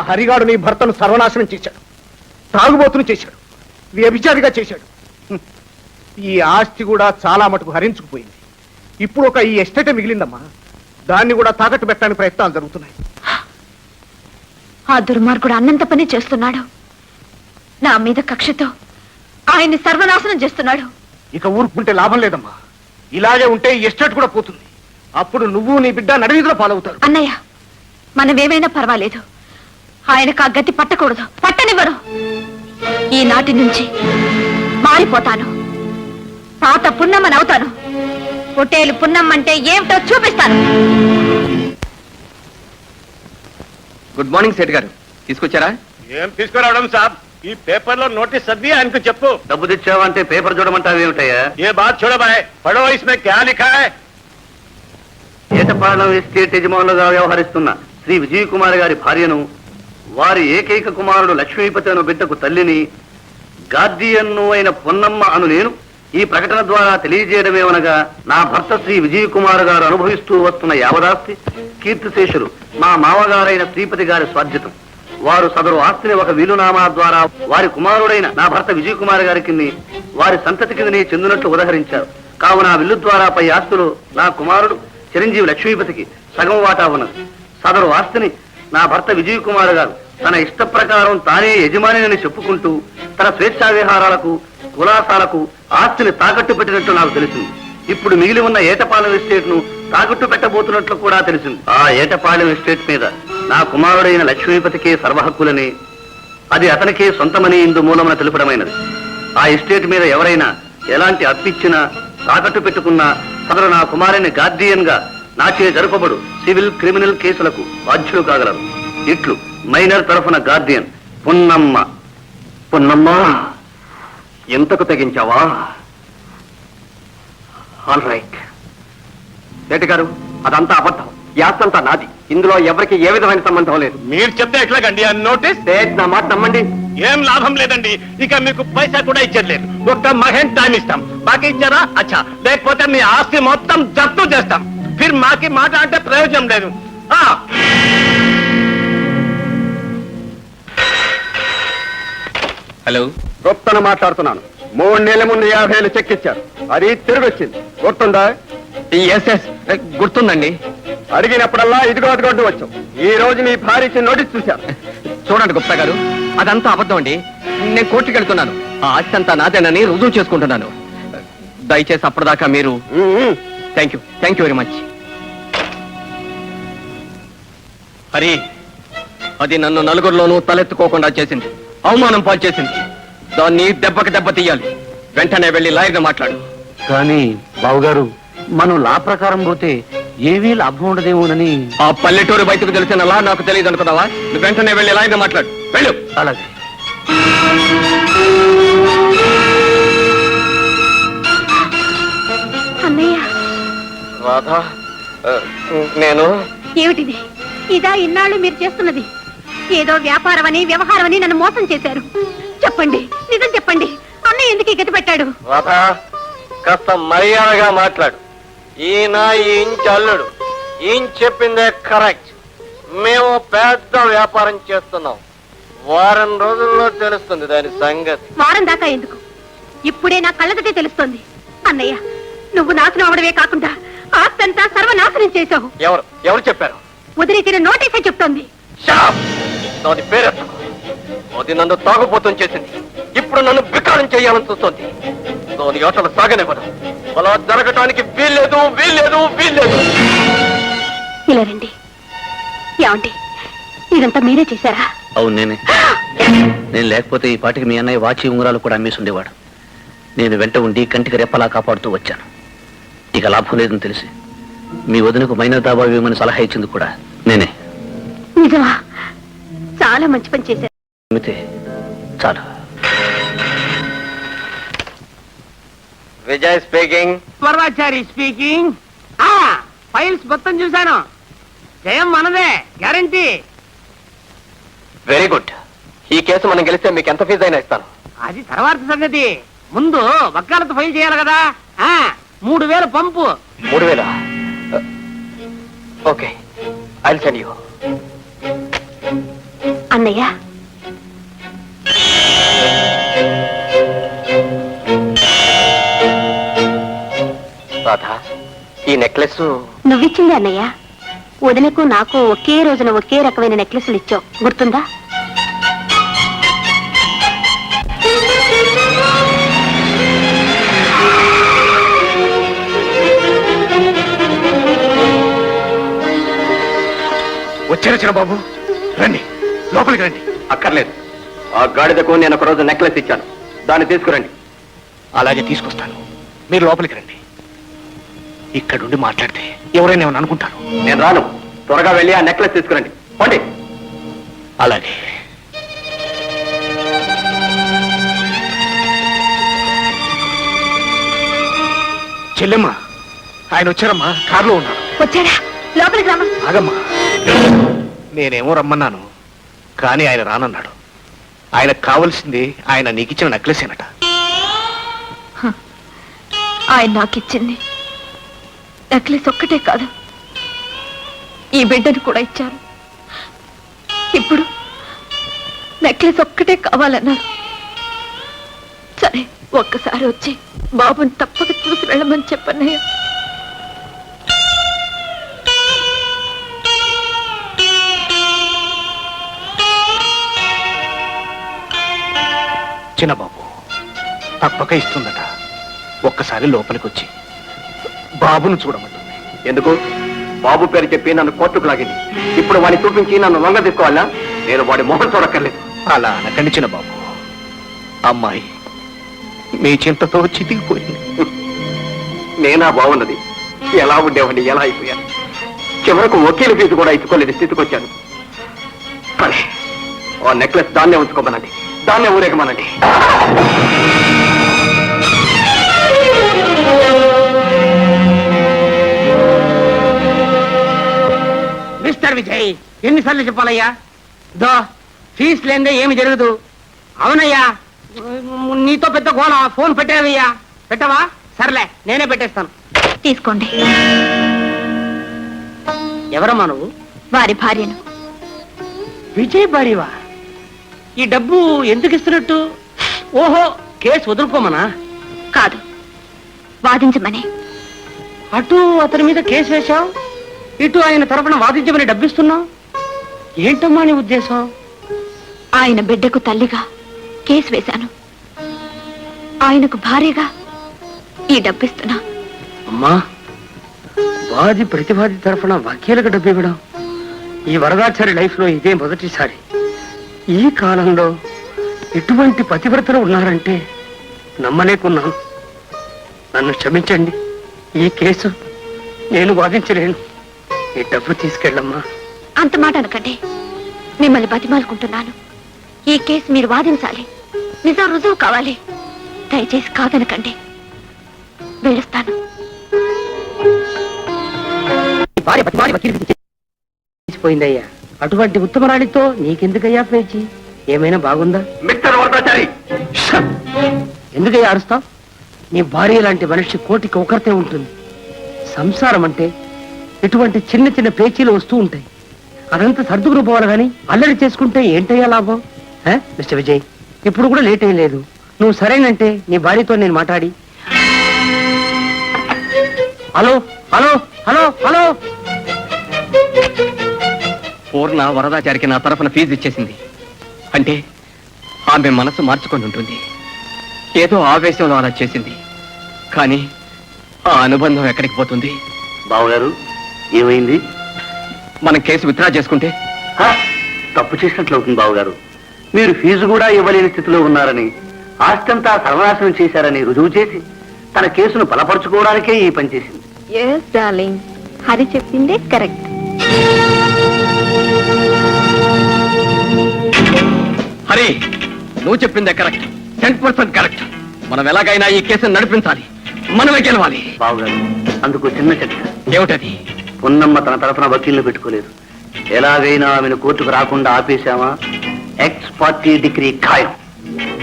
హరిగాడు నీ భర్తను సర్వనాశనం చేశాడు, తాగుబోతును చేశాడు, వ్యభిచారిగా చేశాడు. ఈ ఆస్తి కూడా చాలా మటుకు హరించుకుపోయింది. ఇప్పుడు ఈ ఎస్టేటే మిగిలిందమ్మా. దాన్ని కూడా తాకట్టు పెట్టడానికి ప్రయత్నాలు జరుగుతున్నాయి. ఆ దుర్మార్గుడు అన్నంత పని చేస్తున్నాడు. నా మీద కక్షతో ఆయన్ని సర్వనాశనం చేస్తున్నాడు. ఇక ఊరుకుంటే లాభం లేదమ్మా. ఇలాగే ఉంటే ఎస్టేట్ కూడా పోతుంది. అప్పుడు నువ్వు నీ బిడ్డ నడివీధిలో పాలవుతారు. అన్నయ్య, మనమేమైనా పర్వాలేదు, ఆయనకు ఆ గతి పట్టకూడదు, పట్టనివ్వరు. ఈనాటి నుంచి మారిపోతాను. తాత పున్నమ్మని అవుతాను. పొట్టేలు పున్నమ్మంటే ఏమిటో చూపిస్తాను. గుడ్ మార్నింగ్ సేట్ గారు, తీసుకొచ్చారా? ఏం తీసుకురావడం సాబ్, ఈ పేపర్ లో నోటీస్ చదివి ఆయనకు చెప్పు. డబ్బు తెచ్చావంటే పేపర్ చూడమంటావు ఏమిటయ్యా? ఏ బాత్ చూడబాయ్, పడో ఇస్మే క్యా లిఖా హై? ఏటపాలెం ఎస్టేట్ యజమానులుగా వ్యవహరిస్తున్న శ్రీ విజయ్ కుమార్ గారి భార్యను, వారి ఏకైక కుమారుడు లక్ష్మీపతి అను బిడ్డకు తల్లిని, గార్డియన్ను అయిన పొన్నమ్మ అను నేను ఈ ప్రకటన ద్వారా తెలియజేయడమేమనగా, నా భర్త శ్రీ విజయ్ కుమార్ గారు అనుభవిస్తూ వస్తున్న యావదాస్తి కీర్తిశేషులు మా మామగారైన శ్రీపతి గారి స్వార్జితం. వారు సదరు ఆస్తిని ఒక వీలునామా ద్వారా వారి కుమారుడైన నా భర్త విజయ్ కుమార్ గారికి వారి సంతతికి చెందినట్లు ఉదహరించారు. కావున విల్లు ద్వారా పై ఆస్తులు నా కుమారుడు చిరంజీవి లక్ష్మీపతికి సగం వాటా ఉన్నది. సదరు ఆస్తిని నా భర్త విజయ్ కుమార్ గారు తన ఇష్ట ప్రకారం తానే యజమానిని చెప్పుకుంటూ తన స్వేచ్ఛా విహారాలకు, కులాసాలకు ఆస్తిని తాకట్టు పెట్టినట్లు నాకు తెలిసింది. ఇప్పుడు మిగిలి ఉన్న ఏటపాలెం ఎస్టేట్ ను తాకట్టు పెట్టబోతున్నట్లు కూడా తెలిసింది. ఆ ఏటపాలెం ఎస్టేట్ మీద నా కుమారుడైన లక్ష్మీపతికే సర్వహక్కులని, అది అతనికే సొంతమని ఇందు మూలమున తెలుపడమైనది. ఆ ఎస్టేట్ మీద ఎవరైనా ఎలాంటి అప్పిచ్చినా, తాకట్టు పెట్టుకున్నా సదరు నా కుమారుని గార్డియన్ గా నాచే జరుపబడు సివిల్, క్రిమినల్ కేసులకు బాధ్యులు కాగలరు. ఇట్లు మైనర్ తరఫున గార్డియన్ పున్నమ్మ. పున్నమ్మ, ఎంతకు తెగించావా? All right. సేటు గారు, అదంతా అబద్ధం. యాస్తంతా నాది. ఇందులో ఎవరికి ఏ విధమైన సంబంధం లేదు. మీరు చెప్తే ఎట్లాగండి ఆ నోటీస్? సేట్, నా మాట నమ్మండి. ఏం లాభం లేదండి. ఇక మీకు పైసా కూడా ఇచ్చలేదు. ఒక్క మహేన్ టైం ఇస్తాం. బాకీ ఇచ్చారా? అచ్చా. లేకపోతే మీ ఆస్తి మొత్తం జప్తు చేస్తాం. ఫిర్ మాకి మాట అంటే ప్రయోజనం లేదు. హలో, గొప్పన మాట్లాడుతున్నాను. 3 నెలల ముందు 50,000 చెక్ ఇచ్చారు. అది తిరిగి వచ్చింది. గుర్తుందా? ఎస్ గుర్తుందండి. అడిగినప్పుడల్లా ఇదిగో అదిగొడ్డు వచ్చాం. ఈ రోజు నీ భార్య ఇచ్చిన నోటీస్ చూశారు. చూడండి గుప్తా గారు, అదంతా అబద్ధం అండి. నేను కోర్టుకి వెళ్తున్నాను. ఆ ఆస్తి అంతా నాదేనని రుజువు చేసుకుంటున్నాను. దయచేసి అప్పటిదాకా మీరు. Thank you very much. Hari, అది నన్ను నలుగురిలోనూ తలెత్తుకోకుండా చేసింది, అవమానం పాలు చేసింది. దాన్ని దెబ్బకి దెబ్బ తీయాలి. వెంటనే వెళ్లి లాయర్గా మాట్లాడు. కానీ బావుగారు, మనం లా ప్రకారం పోతే ఏమీ లాభం ఉండదేమోనని. ఆ పల్లెటూరు బయటకు తెలిసిన లా నాకు తెలియదు అనుకున్నావా? నువ్వు వెంటనే వెళ్లి లాయర్గా మాట్లాడు. వెళ్ళు. అలాగే. అన్నయ్య, రాధా, నేను ఏమిటిది? ఇదా ఇన్నాళ్ళు మీరు చేస్తున్నది? ఏదో వ్యాపారమని, వ్యవహారమని నన్ను మోసం చేశారు. చెప్పండి, నిజం చెప్పండి. అన్నయ్య ఎందుకు గతి పెట్టాడు? రాధా, కాస్త మర్యాదగా మాట్లాడు. ఈయన ఈ ఇంచ్ అల్లుడు. ఈయన చెప్పిందే కరెక్ట్. మేము పెద్ద వ్యాపారం చేస్తున్నాం. వారం రోజుల్లో తెలుస్తుంది దాని సంగతి. వారం దాకా ఎందుకు? ఇప్పుడే నా కళ్ళతోటే తెలుస్తోంది. అన్నయ్య, నువ్వు నాశనం అవడమే కాకుండా ఆస్తంతా సర్వనాశనం చేశావు. ఎవరు చెప్పారు? వదిలిచ్చిన నోటీసే చెప్తోంది. దాని పేరెత్తకు. అది నన్ను తాగుబోతం చేసింది. ఇప్పుడు నన్ను వికారం చేయాలని చూస్తోంది. దాని ఆటలు సాగనివ్వదు. అలా జరగటానికి వీల్లేదు. ఇలా రండి. ఏమండి, ఇదంతా మీరే చేశారా? అవును, నేనే. నేను లేకపోతే ఈ పాటికి మీ అన్నయ్య వాచి ఉంగరాలు కూడా అమ్మేసి ఉండేవాడు. నేను వెంట ఉండి కంటికి రెప్పలా కాపాడుతూ వచ్చాను. ఇక లాభం లేదని తెలిసి మీ వదినకు మైనర్ దాబా ఇవ్వమని సలహా ఇచ్చింది కూడా నేనే. నిజమా? చాలా మంచి పని చేశారు. చాలు. విజయ్ స్పీకింగ్. పర్వాచారి స్పీకింగ్. ఫైల్స్ మొత్తం చూశాను. జయం మనదే, గ్యారంటీ. Very good. ఈ కేసు మనం గెలిస్తే మీకు ఎంత ఫీజు అయినా ఇస్తాను. అది తర్వాత సంగతి. ముందు వకాలత్ ఫైల్ చేయాలి కదా. 3,000 పంపు. 3,000? Okay, I'll send you. అన్నయ్య, రాధా, ఈ నెక్లెస్ నువ్విచ్చింది అన్నయ్య. వదినకు నాకు ఒకే రోజున ఒకే రకమైన నెక్లెస్లు ఇచ్చావు, గుర్తుందా? వచ్చారా చిన్నబాబు? రండి, లోపలికి రండి. అక్కర్లేదు. ఆ గాడిదకు నేను ఒక రోజు నెక్లెస్ ఇచ్చాను, దాన్ని తీసుకురండి. అలాగే తీసుకొస్తాను. మీరు లోపలికి రండి. ఇక్కడుండి మాట్లాడితే ఎవరైనా ఏమని అనుకుంటారు. నేను రాను. త్వరగా వెళ్ళి ఆ నెక్లెస్ తీసుకురండి. పోండి. అలాగే. చెల్లెమ్మ, ఆయన వచ్చారమ్మా, కారులో ఉన్నారు. వచ్చాడా? లోపలికి రామా. ఆగమ్మా, నేనేమో రమ్మన్నాను, కానీ ఆయన రానన్నాడు. ఆయనకు కావలసింది ఆయన నీకిచ్చిన నెక్లెసేనట. ఆయన నాకిచ్చింది నెక్లెస్ ఒక్కటే కాదు, ఈ బిడ్డను కూడా ఇచ్చారు. ఇప్పుడు నెక్లెస్ ఒక్కటే కావాలన్నారు. సరే, ఒక్కసారి వచ్చి బాబుని తప్పక చూసి వెళ్ళమని చెప్పన్నయ్య. చిన్నబాబు తప్పక ఇస్తుందట. ఒక్కసారి లోపలికి వచ్చి బాబును చూడమంటుంది. ఎందుకు? బాబు పేరు చెప్పి నన్ను కోర్టుకు లాగింది. ఇప్పుడు వాడిని చూపించి నన్ను లొంగ తీసుకోవాలా? నేను వాడి మొహం చూడక్కర్లేదు. అలా అనకండి చిన్నబాబు. అమ్మాయి మీ చింతతో చితికిపోయింది. నేనా బాగున్నది? ఎలా ఉండేవాడిని, ఎలా అయిపోయాను? చివరకు వకీలు ఫీజు కూడా ఇచ్చుకోలేని స్థితికి వచ్చాను. సరే, ఆ నెక్లెస్ దాన్నే ఉంచుకోమనండి, దాన్నే ఊరేగమనండి. మిస్టర్ విజయ్, ఎన్నిసార్లు చెప్పాలయ్యా? దో ఫీజు లేదే ఏమి జరగదు. అవునయ్యా, నీతో పెద్ద గోళ. ఫోన్ పెట్టావయ్యా. పెట్టవా? సర్లే, నేనే పెట్టేస్తాను. తీసుకోండి. ఎవరమ్మా నువ్వు? వారి భార్యను. విజయ్ భార్యవా? ఈ డబ్బు ఎందుకు ఇస్తున్నట్టు? ఓహో, కేసు వదులుకోమనా? కాదు, వాదించమని. అటు అతని మీద కేసు వేశావు, ఇటు ఆయన తరపున వాదించమని డబ్బిస్తున్నావు. ఏంటమ్మా నీ ఉద్దేశం? ఆయన బిడ్డకు తల్లిగా కేసు వేశాను, ఆయనకు భార్యగా ఈ డబ్బిస్తున్నా. అమ్మా, వాది ప్రతివాది తరఫున వకీలకు డబ్బు ఇవ్వడం ఈ వరదాచారి లైఫ్ లో ఇదే మొదటిసారి. ఈ కాలంలో ఇటువంటి పతివ్రతలు ఉన్నారంటే నమ్మలేకున్నాను. నన్ను క్షమించండి, ఈ కేసు నేను వాదించలేను. ఈ డబ్బు తీసుకెళ్ళమ్మా. అంత మాట అనకండి, మిమ్మల్ని బతిమాలుకుంటున్నాను. ఈ కేసు మీరు వాదించాలి, నిజం రుజువు కావాలి. దయచేసి కాదనకండి, వెళ్ళొస్తాను. పోయిందయ్యా. అటువంటి ఉత్తమరాణితో నీకెందుకయ్యా పేచి? ఏమైనా బాగుందా? మిస్టర్ వరదాచారి, ఎందుకయ్యా అరుస్తావు? నీ భార్య లాంటి మనిషి కోటికి ఒకరితే ఉంటుంది. సంసారం అంటే ఇటువంటి చిన్న చిన్న పేచీలు వస్తూ ఉంటాయి. అదంతా సర్దుకుని పోవాలి కానీ అల్లరి చేసుకుంటే ఏంటయ్యా లాభం? మిస్టర్ విజయ్, ఇప్పుడు కూడా లేట్ ఏం లేదు. నువ్వు సరేనంటే నీ భార్యతో నేను మాట్లాడి. హలో హలో హలో హలో పూర్ణ వరదాచారికి నా తరఫున ఫీజు ఇచ్చేసింది. అంటే ఆమె మనసు మార్చుకొని ఉంటుంది. ఏదో ఆవేశంలో అలా చేసింది. కానీ ఆ అనుబంధం ఎక్కడికి పోతుంది? బావగారు, ఏమైంది? మనం కేసు విత్డ్రా చేసుకుంటే తప్పు చేసినట్లు అవుతుంది బావగారు. మీరు ఫీజు కూడా ఇవ్వలేని స్థితిలో ఉన్నారని, ఆస్తంతా సర్వనాశనం చేశారని రుజువు చేసి తన కేసును బలపరుచుకోవడానికే ఈ పని చేసింది. ఎస్ డార్లింగ్, హరి చెప్పిందే కరెక్ట్. హరి, నువ్వు చెప్పిందే కరెక్ట్, 10% కరెక్ట్. మనం ఎలాగైనా ఈ కేసును నడిపించాలి, మనమే గెలవాలి. బావగారు, అందుకు చిన్న చర్చ. ఏమిటది? పొన్నమ్మ తన తరఫున వకీల్ని పెట్టుకోలేదు. ఎలాగైనా ఆమెను కోర్టుకు రాకుండా ఆపేశామా, ఎక్స్ పార్టీ డిగ్రీ ఖాయం.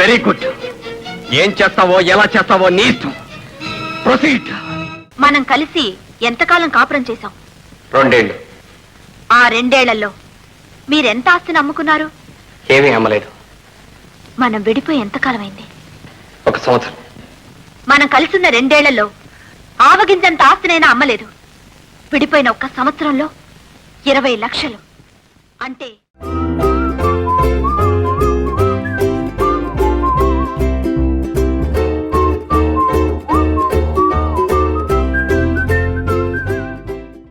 Very good. ఏం చేస్తావో ఎలా చేస్తావో నీ ఇష్టం. ప్రొసీడ్. మనం కలిసి ఎంతకాలం కాపురం చేశాం? 2 ఏళ్ళు. ఆ 2 ఏళ్లలో మీరెంత ఆస్తిని అమ్ముకున్నారు? ఏమీ అమ్మలేదు. మనం విడిపోయి ఎంతకాలమైంది? 1 సంవత్సరం. మనం కలిసున్న 2 ఏళ్లలో ఆవగింజంత ఆస్తినైనా అమ్మలేదు. విడిపోయిన 1 సంవత్సరంలో 20 లక్షలు అంటే